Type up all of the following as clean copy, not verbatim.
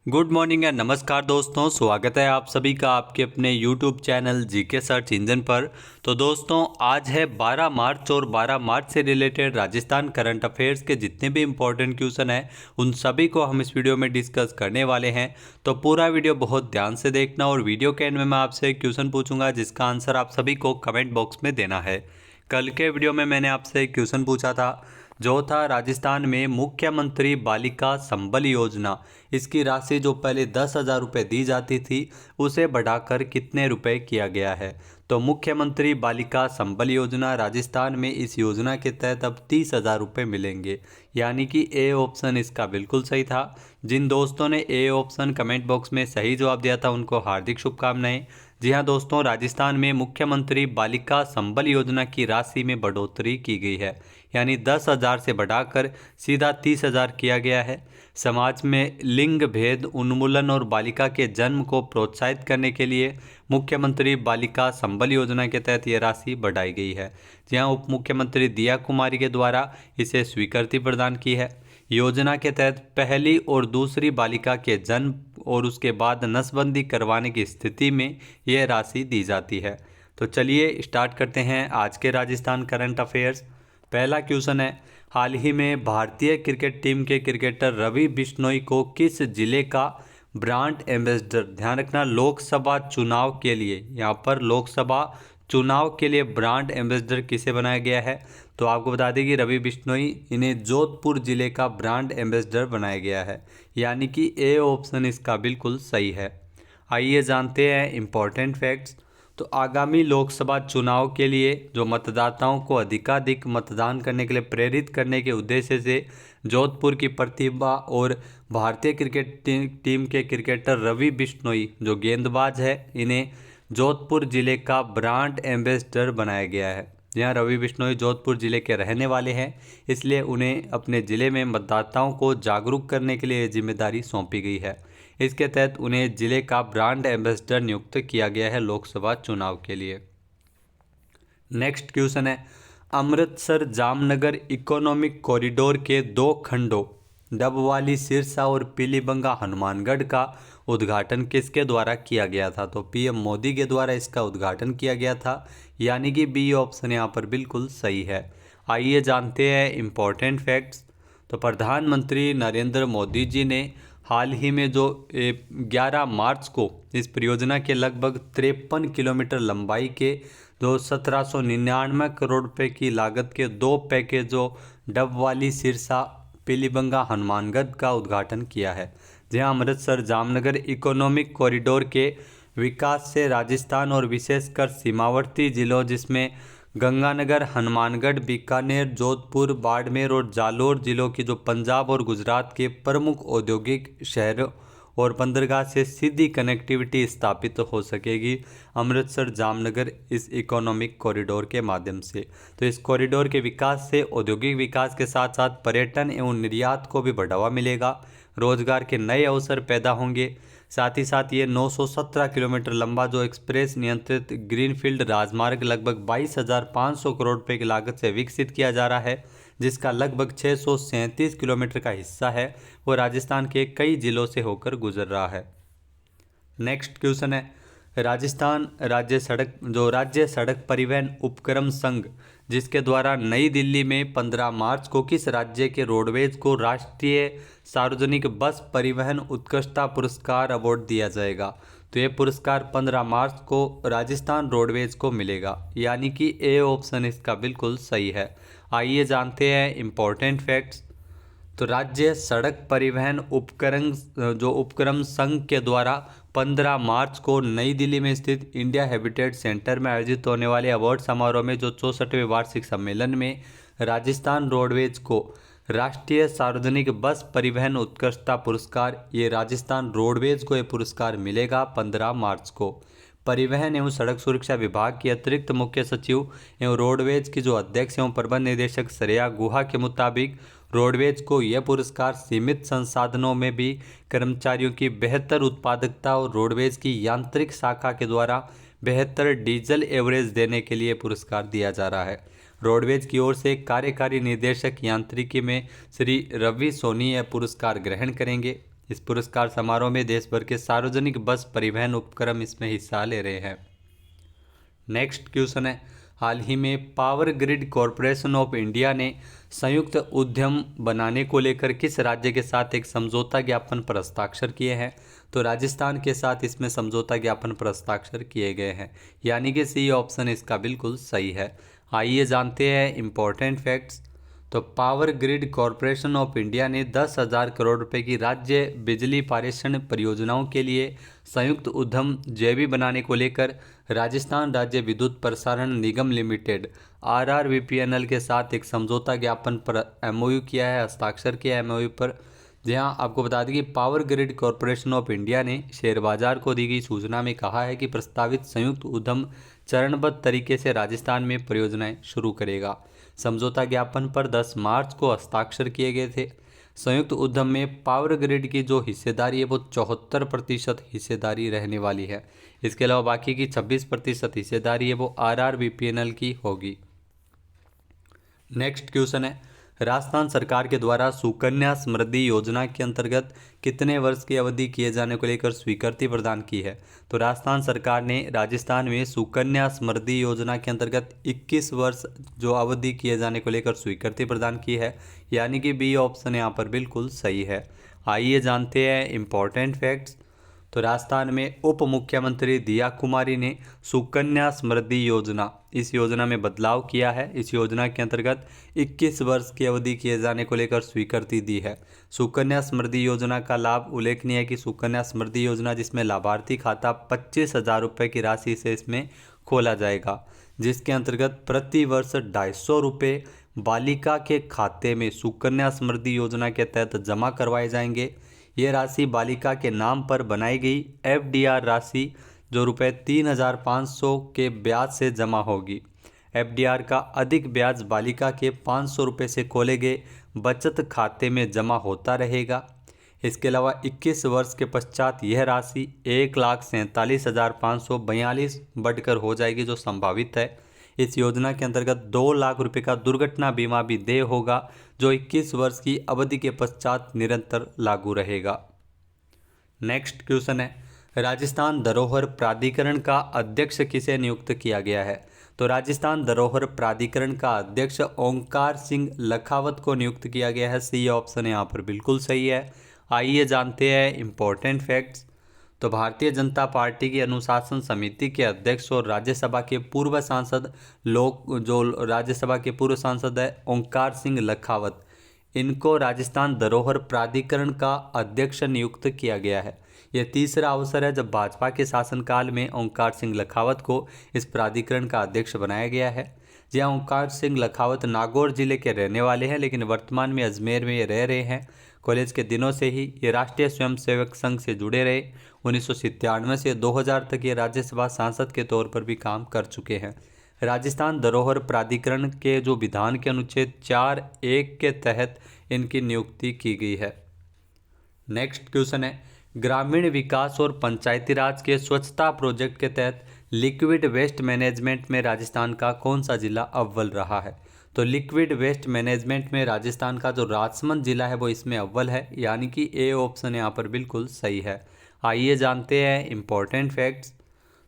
Good morning and नमस्कार दोस्तों, स्वागत है आप सभी का आपके अपने YouTube channel GK search engine पर। तो दोस्तों आज है 12 मार्च और 12 मार्च से रिलेटेड राजस्थान करंट अफेयर्स के जितने भी इम्पोर्टेंट क्वेश्चन हैं उन सभी को हम इस वीडियो में डिस्कस करने वाले हैं। तो पूरा वीडियो बहुत ध्यान से देखना और वीडियो के एंड में मैं आपसे एक क्वेश्चन पूछूंगा जिसका आंसर आप सभी को कमेंट बॉक्स में देना है। कल के वीडियो में मैंने आपसे एक क्वेश्चन पूछा था जो था राजस्थान में मुख्यमंत्री बालिका संबल योजना, इसकी राशि जो पहले 10,000 रुपये दी जाती थी उसे बढ़ाकर कितने रुपए किया गया है। तो मुख्यमंत्री बालिका संबल योजना राजस्थान में इस योजना के तहत अब 30,000 रुपये मिलेंगे, यानी कि ए ऑप्शन इसका बिल्कुल सही था। जिन दोस्तों ने ए ऑप्शन कमेंट बॉक्स में सही जवाब दिया था उनको हार्दिक शुभकामनाएं। जी हाँ दोस्तों, राजस्थान में मुख्यमंत्री बालिका संबल योजना की राशि में बढ़ोतरी की गई है, यानी 10,000 से बढ़ाकर सीधा 30,000 किया गया है। समाज में लिंग भेद उन्मूलन और बालिका के जन्म को प्रोत्साहित करने के लिए मुख्यमंत्री बालिका संबल योजना के तहत यह राशि बढ़ाई गई है। जहां उप मुख्यमंत्री दिया कुमारी के द्वारा इसे स्वीकृति प्रदान की है। योजना के तहत पहली और दूसरी बालिका के जन्म और उसके बाद नसबंदी करवाने की स्थिति में यह राशि दी जाती है। तो चलिए स्टार्ट करते हैं आज के राजस्थान करंट अफेयर्स। पहला क्वेश्चन है, हाल ही में भारतीय क्रिकेट टीम के क्रिकेटर रवि बिश्नोई को किस जिले का ब्रांड एम्बेसडर, ध्यान रखना लोकसभा चुनाव के लिए, यहाँ पर लोकसभा चुनाव के लिए ब्रांड एम्बेसडर किसे बनाया गया है। तो आपको बता दें कि रवि बिश्नोई इन्हें जोधपुर जिले का ब्रांड एम्बेसडर बनाया गया है, यानी कि ए ऑप्शन इसका बिल्कुल सही है। आइए जानते हैं इम्पोर्टेंट फैक्ट्स। तो आगामी लोकसभा चुनाव के लिए जो मतदाताओं को अधिकाधिक मतदान करने के लिए प्रेरित करने के उद्देश्य से जोधपुर की प्रतिभा और भारतीय क्रिकेट टीम के क्रिकेटर रवि बिश्नोई जो गेंदबाज है, इन्हें जोधपुर जिले का ब्रांड एम्बेसडर बनाया गया है। यहाँ रवि बिश्नोई जोधपुर जिले के रहने वाले हैं, इसलिए उन्हें अपने ज़िले में मतदाताओं को जागरूक करने के लिए जिम्मेदारी सौंपी गई है। इसके तहत उन्हें जिले का ब्रांड एम्बेसडर नियुक्त किया गया है लोकसभा चुनाव के लिए। नेक्स्ट क्वेश्चन है, अमृतसर जामनगर इकोनॉमिक कॉरिडोर के 2 खंडों डबवाली सिरसा और पीलीबंगा हनुमानगढ़ का उद्घाटन किसके द्वारा किया गया था। तो पीएम मोदी के द्वारा इसका उद्घाटन किया गया था, यानी कि बी ऑप्शन यहाँ पर बिल्कुल सही है। आइए जानते हैं इम्पोर्टेंट फैक्ट्स। तो प्रधानमंत्री नरेंद्र मोदी जी ने हाल ही में जो 11 मार्च को इस परियोजना के लगभग 53 किलोमीटर लंबाई के जो 1799 करोड़ रुपए की लागत के 2 पैकेजों डबवाली सिरसा पीलीबंगा हनुमानगढ़ का उद्घाटन किया है। जहां अमृतसर जामनगर इकोनॉमिक कॉरिडोर के विकास से राजस्थान और विशेषकर सीमावर्ती जिलों जिसमें गंगानगर, हनुमानगढ़, बीकानेर, जोधपुर, बाड़मेर और जालोर जिलों की जो पंजाब और गुजरात के प्रमुख औद्योगिक शहरों और बंदरगाह से सीधी कनेक्टिविटी स्थापित हो सकेगी अमृतसर जामनगर इस इकोनॉमिक कॉरिडोर के माध्यम से। तो इस कॉरिडोर के विकास से औद्योगिक विकास के साथ साथ पर्यटन एवं निर्यात को भी बढ़ावा मिलेगा, रोजगार के नए अवसर पैदा होंगे। साथ ही साथ ये 917 किलोमीटर लंबा जो एक्सप्रेस नियंत्रित ग्रीनफील्ड राजमार्ग लगभग 22,500 करोड़ रुपए की लागत से विकसित किया जा रहा है, जिसका लगभग 637 किलोमीटर का हिस्सा है वो राजस्थान के कई जिलों से होकर गुजर रहा है। नेक्स्ट क्वेश्चन है, राजस्थान राज्य सड़क परिवहन उपक्रम संघ जिसके द्वारा नई दिल्ली में 15 मार्च को किस राज्य के रोडवेज को राष्ट्रीय सार्वजनिक बस परिवहन उत्कृष्टता पुरस्कार अवार्ड दिया जाएगा। तो ये पुरस्कार 15 मार्च को राजस्थान रोडवेज को मिलेगा, यानी कि ए ऑप्शन इसका बिल्कुल सही है। आइए जानते हैं इम्पोर्टेंट फैक्ट्स। तो राज्य सड़क परिवहन उपक्रम संघ के द्वारा 15 मार्च को नई दिल्ली में स्थित इंडिया हैबिटेट सेंटर में आयोजित होने वाले अवार्ड समारोह में जो 64वें वार्षिक सम्मेलन में राजस्थान रोडवेज को राष्ट्रीय सार्वजनिक बस परिवहन उत्कृष्टता पुरस्कार, ये राजस्थान रोडवेज को ये पुरस्कार मिलेगा 15 मार्च को। परिवहन एवं सड़क सुरक्षा विभाग की अतिरिक्त मुख्य सचिव एवं रोडवेज की जो अध्यक्ष एवं प्रबंध निदेशक श्रेया गुहा के मुताबिक रोडवेज को यह पुरस्कार सीमित संसाधनों में भी कर्मचारियों की बेहतर उत्पादकता और रोडवेज की यांत्रिक शाखा के द्वारा बेहतर डीजल एवरेज देने के लिए पुरस्कार दिया जा रहा है। रोडवेज की ओर से कार्यकारी निदेशक यांत्रिकी में श्री रवि सोनी यह पुरस्कार ग्रहण करेंगे। इस पुरस्कार समारोह में देश भर के सार्वजनिक बस परिवहन उपक्रम इसमें हिस्सा ले रहे हैं। नेक्स्ट क्वेश्चन है, हाल ही में power grid corporation of India ने संयुक्त उद्यम बनाने को लेकर किस राज्य के साथ एक समझौता ज्ञापन पर हस्ताक्षर किए हैं? तो राजस्थान के साथ इसमें समझौता ज्ञापन पर हस्ताक्षर किए गए हैं, यानी कि सी ऑप्शन इसका बिल्कुल सही है। आइए जानते हैं इम्पोर्टेंट फैक्ट्स। तो power grid corporation of India ने 10,000 करोड़ रुपए की राज्य बिजली पारेषण परियोजनाओं के लिए संयुक्त उद्यम जेवी बनाने को लेकर राजस्थान राज्य विद्युत प्रसारण निगम लिमिटेड RRVPNL के साथ एक समझौता ज्ञापन पर MOU किया है, हस्ताक्षर किया है MOU पर। जहां आपको बता दें कि power grid corporation of India ने शेयर बाजार को दी गई सूचना में कहा है कि प्रस्तावित संयुक्त उद्यम चरणबद्ध तरीके से राजस्थान में परियोजनाएं शुरू करेगा। समझौता ज्ञापन पर 10 मार्च को हस्ताक्षर किए गए थे। संयुक्त उद्यम में पावर ग्रिड की जो हिस्सेदारी है वो 74% हिस्सेदारी रहने वाली है। इसके अलावा बाकी की 26% हिस्सेदारी है वो RRVPNL की होगी। नेक्स्ट क्वेश्चन है, राजस्थान सरकार के द्वारा सुकन्या समृद्धि योजना के अंतर्गत कितने वर्ष की अवधि किए जाने को लेकर स्वीकृति प्रदान की है? तो राजस्थान सरकार ने राजस्थान में सुकन्या समृद्धि योजना के अंतर्गत 21 वर्ष जो अवधि किए जाने को लेकर स्वीकृति प्रदान की है, यानी कि बी ऑप्शन यहाँ पर बिल्कुल सही है। आइए जानते हैं इम्पोर्टेंट फैक्ट्स। तो राजस्थान में उप मुख्यमंत्री दिया कुमारी ने सुकन्या समृद्धि योजना, इस योजना में बदलाव किया है। इस योजना के अंतर्गत 21 वर्ष की अवधि किए जाने को लेकर स्वीकृति दी है। सुकन्या समृद्धि योजना का लाभ उल्लेखनीय है कि सुकन्या समृद्धि योजना जिसमें लाभार्थी खाता 25,000 रुपये की राशि से इसमें खोला जाएगा, जिसके अंतर्गत प्रति वर्ष 250 रुपये बालिका के खाते में सुकन्या समृद्धि योजना के तहत जमा करवाए जाएंगे। ये राशि बालिका के नाम पर बनाई गई FDR राशि जो रुपये 3,500 के ब्याज से जमा होगी। FDR का अधिक ब्याज बालिका के 500 रुपये से खोले गए बचत खाते में जमा होता रहेगा। इसके अलावा 21 वर्ष के पश्चात यह राशि 1,47,542 बढ़कर हो जाएगी जो संभावित है। इस योजना के अंतर्गत 2 लाख रुपए का दुर्घटना बीमा भी देय होगा जो 21 वर्ष की अवधि के पश्चात निरंतर लागू रहेगा। नेक्स्ट क्वेश्चन है, राजस्थान धरोहर प्राधिकरण का अध्यक्ष किसे नियुक्त किया गया है? तो राजस्थान धरोहर प्राधिकरण का अध्यक्ष ओंकार सिंह लखावत को नियुक्त किया गया है। सी ऑप्शन यहाँ पर बिल्कुल सही है। आइए जानते हैं इम्पोर्टेंट फैक्ट्स। तो भारतीय जनता पार्टी की अनुशासन समिति के अध्यक्ष और राज्यसभा के पूर्व सांसद राज्यसभा के पूर्व सांसद है ओंकार सिंह लखावत, इनको राजस्थान धरोहर प्राधिकरण का अध्यक्ष नियुक्त किया गया है। यह तीसरा अवसर है जब भाजपा के शासनकाल में ओंकार सिंह लखावत को इस प्राधिकरण का अध्यक्ष बनाया गया है। जहाँ ओंकार सिंह लखावत नागौर जिले के रहने वाले हैं, लेकिन वर्तमान में अजमेर में ये रह रहे हैं। कॉलेज के दिनों से ही ये राष्ट्रीय स्वयंसेवक संघ से जुड़े रहे। 1997 से 2000 तक ये राज्यसभा सांसद के तौर पर भी काम कर चुके हैं। राजस्थान धरोहर प्राधिकरण के जो विधान के अनुच्छेद 4(1) के तहत इनकी नियुक्ति की गई है। नेक्स्ट क्वेश्चन है, ग्रामीण विकास और पंचायती राज के स्वच्छता प्रोजेक्ट के तहत लिक्विड वेस्ट मैनेजमेंट में राजस्थान का कौन सा जिला अव्वल रहा है? तो लिक्विड वेस्ट मैनेजमेंट में राजस्थान का जो राजसमंद जिला है वो इसमें अव्वल है, यानी कि ए ऑप्शन यहाँ पर बिल्कुल सही है। आइए जानते हैं इम्पोर्टेंट फैक्ट्स।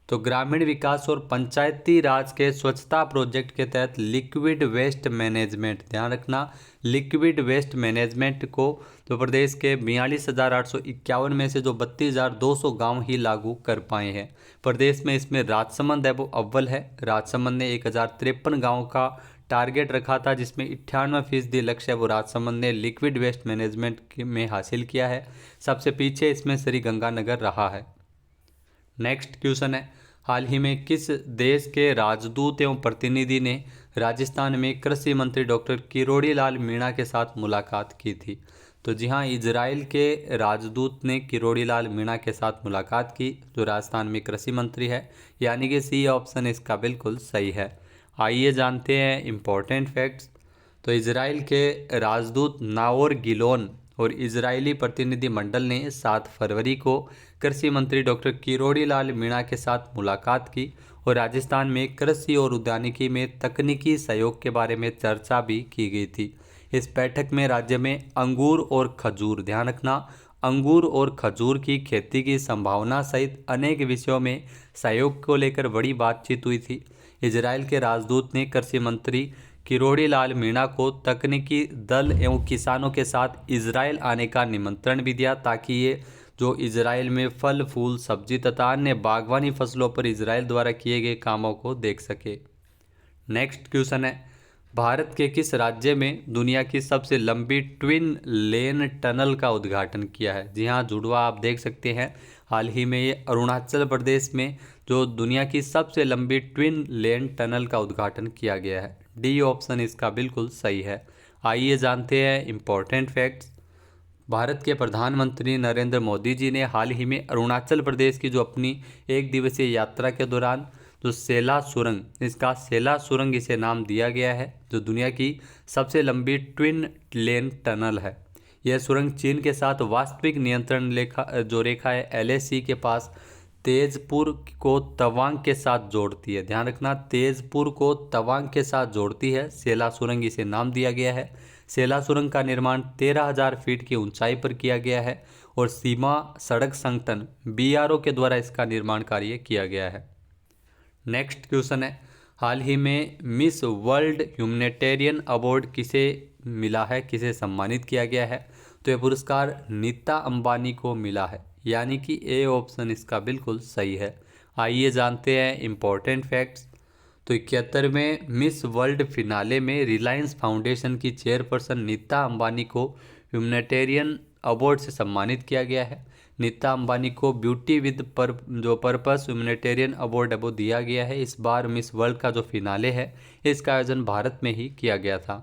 तो ग्रामीण विकास और पंचायती राज के स्वच्छता प्रोजेक्ट के तहत लिक्विड वेस्ट मैनेजमेंट, ध्यान रखना, लिक्विड वेस्ट मैनेजमेंट को तो प्रदेश के 42,851 में से जो 32,200 गांव ही लागू कर पाए हैं। प्रदेश में इसमें राजसमंद है वो अव्वल है। राजसमंद ने 1,053 गाँव का टारगेट रखा था, जिसमें 98% लक्ष्य वो राजसमंद ने लिक्विड वेस्ट मैनेजमेंट में हासिल किया है। सबसे पीछे इसमें श्रीगंगानगर रहा है। नेक्स्ट क्वेश्चन है, हाल ही में किस देश के राजदूत एवं प्रतिनिधि ने राजस्थान में कृषि मंत्री डॉक्टर किरोड़ी लाल मीणा के साथ मुलाकात की थी? तो जी हाँ, इजराइल के राजदूत ने किरोड़ी लाल मीणा के साथ मुलाकात की, जो राजस्थान में कृषि मंत्री है, यानी कि सी ऑप्शन इसका बिल्कुल सही है। आइए जानते हैं इम्पोर्टेंट फैक्ट्स। तो इजराइल के राजदूत नाओर गिलोन और इजरायली प्रतिनिधि मंडल ने 7 फरवरी को कृषि मंत्री डॉक्टर किरोड़ी लाल मीणा के साथ मुलाकात की और राजस्थान में कृषि और उद्यानिकी में तकनीकी सहयोग के बारे में चर्चा भी की गई थी। इस बैठक में राज्य में अंगूर और खजूर, ध्यान रखना, अंगूर और खजूर की खेती की संभावना सहित अनेक विषयों में सहयोग को लेकर बड़ी बातचीत हुई थी। इजरायल के राजदूत ने कृषि मंत्री किरोड़ी लाल मीणा को तकनीकी दल एवं किसानों के साथ इजरायल आने का निमंत्रण भी दिया, ताकि ये जो इजरायल में फल फूल सब्जी तथा अन्य बागवानी फसलों पर इजरायल द्वारा किए गए कामों को देख सके। नेक्स्ट क्वेश्चन है, भारत के किस राज्य में दुनिया की सबसे लंबी ट्विन लेन टनल का उद्घाटन किया है? जी हाँ, जुड़वा आप देख सकते हैं, हाल ही में ये अरुणाचल प्रदेश में जो दुनिया की सबसे लंबी ट्विन लेन टनल का उद्घाटन किया गया है। डी ऑप्शन इसका बिल्कुल सही है। आइए जानते हैं इम्पोर्टेंट फैक्ट्स। भारत के प्रधानमंत्री नरेंद्र मोदी जी ने हाल ही में अरुणाचल प्रदेश की जो अपनी एक दिवसीय यात्रा के दौरान जो सेला सुरंग, इसका सेला सुरंग इसे नाम दिया गया है, जो दुनिया की सबसे लंबी ट्विन लेन टनल है। यह सुरंग चीन के साथ वास्तविक नियंत्रण रेखा है LAC के पास तेजपुर को तवांग के साथ जोड़ती है। ध्यान रखना, तेजपुर को तवांग के साथ जोड़ती है। सेला सुरंग इसे नाम दिया गया है। सेला सुरंग का निर्माण 13,000 फीट की ऊंचाई पर किया गया है और सीमा सड़क संगठन BRO के द्वारा इसका निर्माण कार्य किया गया है। नेक्स्ट क्वेश्चन है, हाल ही में मिस वर्ल्ड ह्यूमैनिटेरियन अवार्ड किसे मिला है, किसे सम्मानित किया गया है? तो यह पुरस्कार नीता अंबानी को मिला है, यानी कि ए ऑप्शन इसका बिल्कुल सही है। आइए जानते हैं इम्पोर्टेंट फैक्ट्स। तो 71वें मिस वर्ल्ड फिनाले में रिलायंस फाउंडेशन की चेयरपर्सन नीता अंबानी को ह्यूमैनिटेरियन अवार्ड से सम्मानित किया गया है। नीता अंबानी को beauty with purpose humanitarian award अब दिया गया है। इस बार मिस वर्ल्ड का जो फिनाले है इसका आयोजन भारत में ही किया गया था।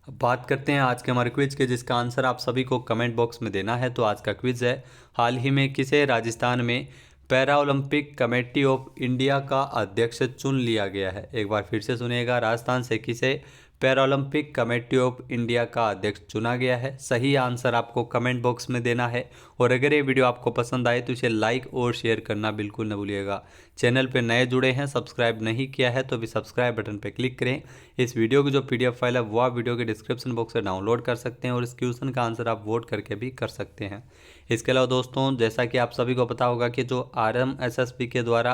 अब बात करते हैं आज के हमारे क्विज के, जिसका आंसर आप सभी को कमेंट बॉक्स में देना है। तो आज का क्विज है, हाल ही में किसे राजस्थान में para Olympic committee of India का अध्यक्ष चुन लिया गया है? एक बार फिर से सुनिएगा, राजस्थान से किसे para Olympic committee of India का अध्यक्ष चुना गया है? सही आंसर आपको कमेंट बॉक्स में देना है। और अगर ये वीडियो आपको पसंद आए तो इसे लाइक और शेयर करना बिल्कुल न भूलिएगा। चैनल पर नए जुड़े हैं, सब्सक्राइब नहीं किया है तो भी सब्सक्राइब बटन पर क्लिक करें। इस वीडियो की जो PDF फाइल है वो आप वीडियो के डिस्क्रिप्शन बॉक्स से डाउनलोड कर सकते हैं और इस क्वेश्चन का आंसर आप वोट करके भी कर सकते हैं। इसके अलावा दोस्तों, जैसा कि आप सभी को पता होगा कि जो RMSSB के द्वारा,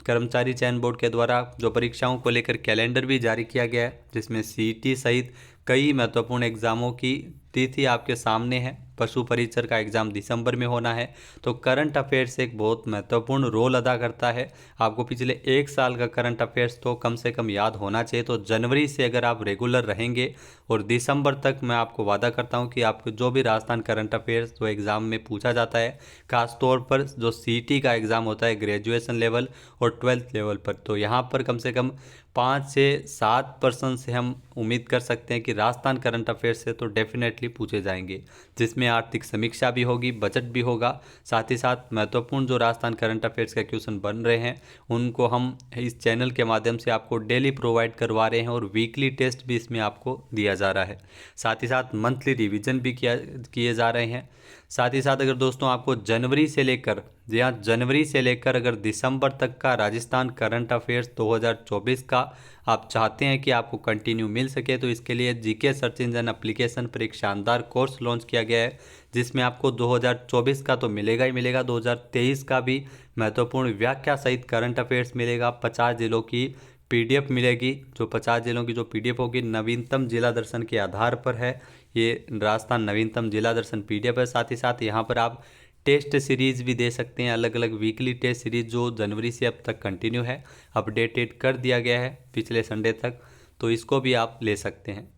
कर्मचारी चयन बोर्ड के द्वारा जो परीक्षाओं को लेकर कैलेंडर भी जारी किया गया है, जिसमें CET सहित कई महत्वपूर्ण एग्जामों की तिथि आपके सामने है। पशु परिचर का एग्ज़ाम दिसंबर में होना है। तो करंट अफेयर्स एक बहुत महत्वपूर्ण रोल अदा करता है। आपको पिछले एक साल का करंट अफेयर्स तो कम से कम याद होना चाहिए। तो जनवरी से अगर आप रेगुलर रहेंगे और दिसंबर तक मैं आपको वादा करता हूं कि आपको जो भी राजस्थान करंट अफेयर्स जो एग्ज़ाम में पूछा जाता है, खासतौर पर जो CET का एग्ज़ाम होता है ग्रेजुएशन लेवल और 12th लेवल पर, तो यहाँ पर कम से कम 5 से 7% से हम उम्मीद कर सकते हैं कि राजस्थान करंट अफेयर्स से तो डेफिनेटली पूछे जाएंगे, जिसमें आर्थिक समीक्षा भी होगी, बजट भी होगा। साथ ही साथ महत्वपूर्ण जो राजस्थान करंट अफेयर्स के क्वेश्चन बन रहे हैं उनको हम इस चैनल के माध्यम से आपको डेली प्रोवाइड करवा रहे हैं और वीकली टेस्ट भी इसमें आपको दिया जा रहा है। साथ ही साथ मंथली रिवीजन भी किए जा रहे हैं। साथ ही साथ अगर दोस्तों आपको जनवरी से लेकर, जी हाँ, जनवरी से लेकर अगर दिसंबर तक का राजस्थान करंट अफेयर्स 2024 का आप चाहते हैं कि आपको कंटिन्यू मिल सके, तो इसके लिए GK सर्च इंजन एप्लीकेशन पर एक शानदार कोर्स लॉन्च किया गया है, जिसमें आपको 2024 का तो मिलेगा ही मिलेगा, 2023 का भी महत्वपूर्ण व्याख्या सहित करंट अफेयर्स मिलेगा। 50 जिलों की PDF मिलेगी। जो 50 जिलों की जो PDF होगी नवीनतम जिला दर्शन के आधार पर है। ये राजस्थान नवीनतम जिला दर्शन PDF है। साथ ही साथ यहाँ पर आप टेस्ट सीरीज़ भी दे सकते हैं, अलग अलग वीकली टेस्ट सीरीज़ जो जनवरी से अब तक कंटिन्यू है, अपडेटेड कर दिया गया है पिछले संडे तक, तो इसको भी आप ले सकते हैं,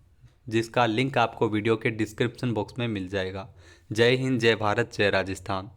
जिसका लिंक आपको वीडियो के डिस्क्रिप्शन बॉक्स में मिल जाएगा। जय हिंद, जय भारत, जय राजस्थान।